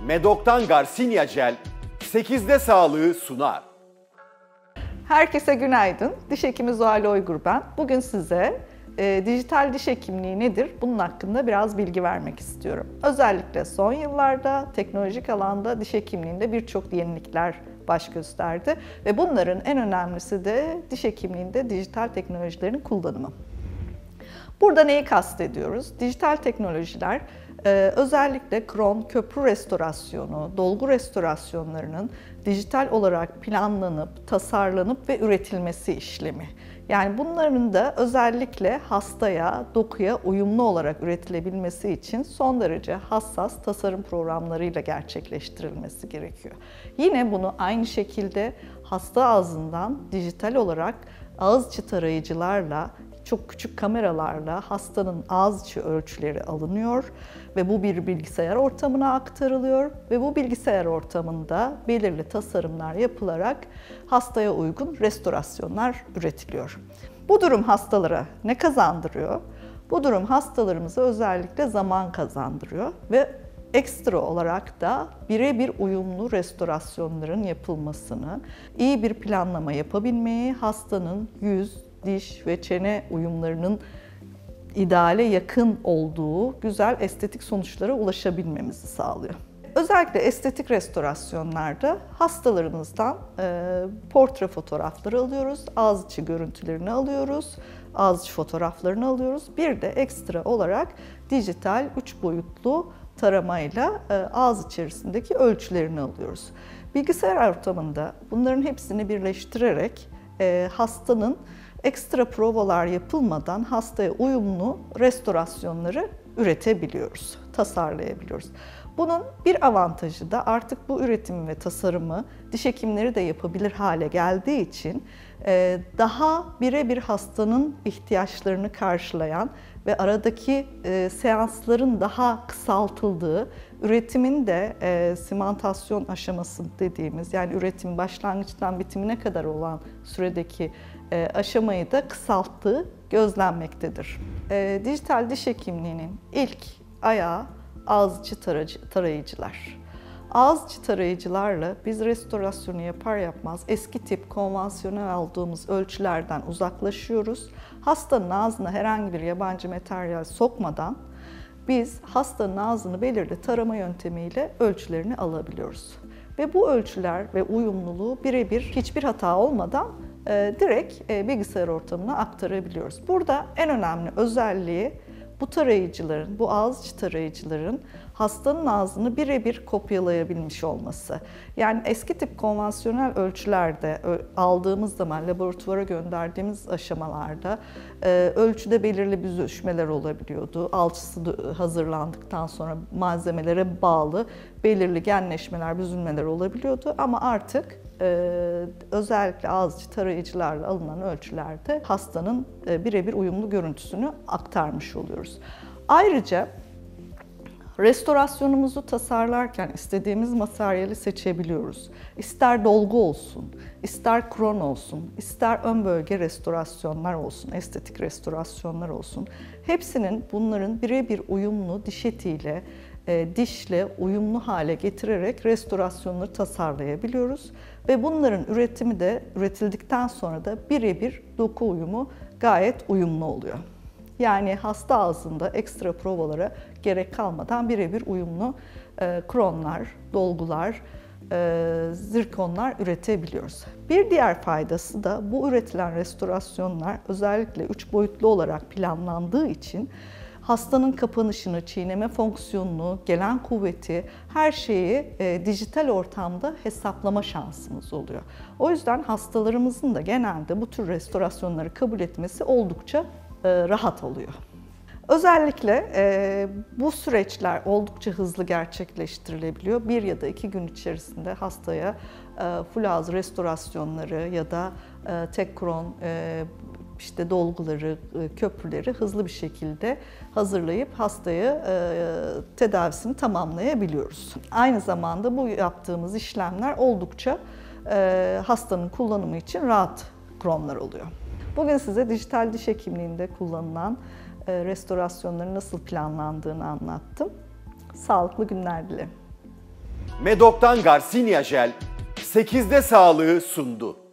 Medok'tan Garcinia Gel 8'de sağlığı sunar. Herkese günaydın. Diş hekimi Zuhal Oygur ben. Bugün size dijital diş hekimliği nedir? Bunun hakkında biraz bilgi vermek istiyorum. Özellikle son yıllarda teknolojik alanda diş hekimliğinde birçok yenilikler baş gösterdi ve bunların en önemlisi de diş hekimliğinde dijital teknolojilerin kullanımı. Burada neyi kastediyoruz? Dijital teknolojiler özellikle kron, köprü restorasyonu, dolgu restorasyonlarının dijital olarak planlanıp, tasarlanıp ve üretilmesi işlemi. Yani bunların da özellikle hastaya, dokuya uyumlu olarak üretilebilmesi için son derece hassas tasarım programlarıyla gerçekleştirilmesi gerekiyor. Yine bunu aynı şekilde hasta ağzından dijital olarak ağız içi tarayıcılarla, çok küçük kameralarla hastanın ağız içi ölçüleri alınıyor ve bu bir bilgisayar ortamına aktarılıyor ve bu bilgisayar ortamında belirli tasarımlar yapılarak hastaya uygun restorasyonlar üretiliyor. Bu durum hastalara ne kazandırıyor? Bu durum hastalarımıza özellikle zaman kazandırıyor ve ekstra olarak da birebir uyumlu restorasyonların yapılmasını, iyi bir planlama yapabilmeyi, hastanın yüz, diş ve çene uyumlarının ideale yakın olduğu güzel estetik sonuçlara ulaşabilmemizi sağlıyor. Özellikle estetik restorasyonlarda hastalarımızdan portre fotoğrafları alıyoruz, ağız içi görüntülerini alıyoruz, ağız içi fotoğraflarını alıyoruz. Bir de ekstra olarak dijital 3 boyutlu taramayla ağız içerisindeki ölçülerini alıyoruz. Bilgisayar ortamında bunların hepsini birleştirerek hastanın ekstra provalar yapılmadan hastaya uyumlu restorasyonları üretebiliyoruz, tasarlayabiliyoruz. Bunun bir avantajı da artık bu üretimi ve tasarımı diş hekimleri de yapabilir hale geldiği için daha birebir hastanın ihtiyaçlarını karşılayan ve aradaki seansların daha kısaltıldığı, üretimin de simantasyon aşaması dediğimiz, yani üretim başlangıçtan bitimine kadar olan süredeki aşamayı da kısalttığı gözlenmektedir. Dijital diş hekimliğinin ilk ayağı ağız içi tarayıcılar. Ağız içi tarayıcılarla biz restorasyonu yapar yapmaz eski tip konvansiyonel aldığımız ölçülerden uzaklaşıyoruz. Hastanın ağzına herhangi bir yabancı materyal sokmadan biz hastanın ağzını belirli tarama yöntemiyle ölçülerini alabiliyoruz. Ve bu ölçüler ve uyumluluğu birebir hiçbir hata olmadan direkt bilgisayar ortamına aktarabiliyoruz. Burada en önemli özelliği bu tarayıcıların, bu ağız içi tarayıcıların hastanın ağzını birebir kopyalayabilmiş olması. Yani eski tip konvansiyonel ölçülerde aldığımız zaman laboratuvara gönderdiğimiz aşamalarda ölçüde belirli büzüşmeler olabiliyordu. Alçısı hazırlandıktan sonra malzemelere bağlı belirli genleşmeler, büzülmeler olabiliyordu ama artık özellikle ağız içi tarayıcılarla alınan ölçülerde hastanın birebir uyumlu görüntüsünü aktarmış oluyoruz. Ayrıca restorasyonumuzu tasarlarken istediğimiz materyali seçebiliyoruz. İster dolgu olsun, ister kron olsun, ister ön bölge restorasyonlar olsun, estetik restorasyonlar olsun. Hepsinin bunların birebir uyumlu diş etiyle, dişle uyumlu hale getirerek restorasyonları tasarlayabiliyoruz. Ve bunların üretimi de üretildikten sonra da birebir doku uyumu gayet uyumlu oluyor. Yani hasta ağzında ekstra provalara gerek kalmadan birebir uyumlu kronlar, dolgular, zirkonlar üretebiliyoruz. Bir diğer faydası da bu üretilen restorasyonlar özellikle 3 boyutlu olarak planlandığı için hastanın kapanışını, çiğneme fonksiyonunu, gelen kuvveti, her şeyi dijital ortamda hesaplama şansımız oluyor. O yüzden hastalarımızın da genelde bu tür restorasyonları kabul etmesi oldukça rahat oluyor. Özellikle bu süreçler oldukça hızlı gerçekleştirilebiliyor. 1 ya da 2 gün içerisinde hastaya full ağız restorasyonları ya da tek kron, işte dolguları, köprüleri hızlı bir şekilde hazırlayıp hastaya tedavisini tamamlayabiliyoruz. Aynı zamanda bu yaptığımız işlemler oldukça hastanın kullanımı için rahat kronlar oluyor. Bugün size dijital diş hekimliğinde kullanılan restorasyonların nasıl planlandığını anlattım. Sağlıklı günler dilerim. Medok'tan Garcinia Jel 8'de sağlığı sundu.